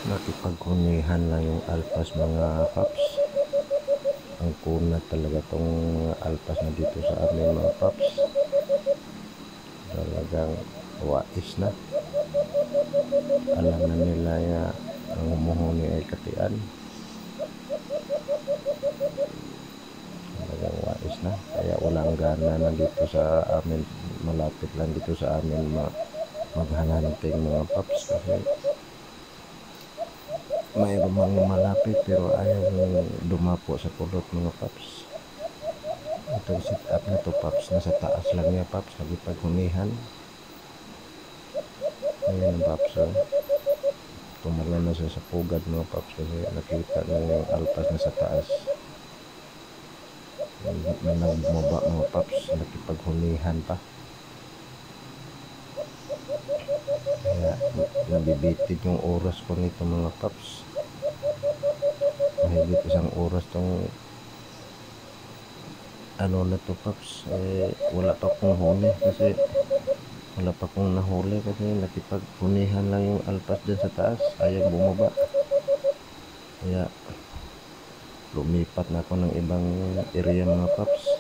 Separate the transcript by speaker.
Speaker 1: Nakipagkunihan lang yung alpas mga paps. Ang kunat talaga tong alpas na dito sa amin mga paps. Talagang wais na. Alam na nila nga ang humuhuni ay katian. Talagang wais na. Kaya walang gana na dito sa amin. Malapit lang dito sa amin maghananting mga paps. Kasi mayroon mga malapit pero ayaw dumapo sa pulot mga paps. Itong sit up na to paps, nasa taas lang niya paps, nagipaghunihan. Ayan paps, tumala na siya sa pugad mga paps kasi nakita na yung alpas na sa taas. Na nagbumaba mga paps, nakipaghunihan pa. Kaya nabibitid yung oras ko nito mga paps. Mahigit isang oras tong ano na to paps, wala pa akong huli kasi wala pa akong nahuli kasi nakipaghunihan lang yung alpas dyan sa taas, ayaw bumaba. Kaya lumipat na ako ng ibang area mga paps.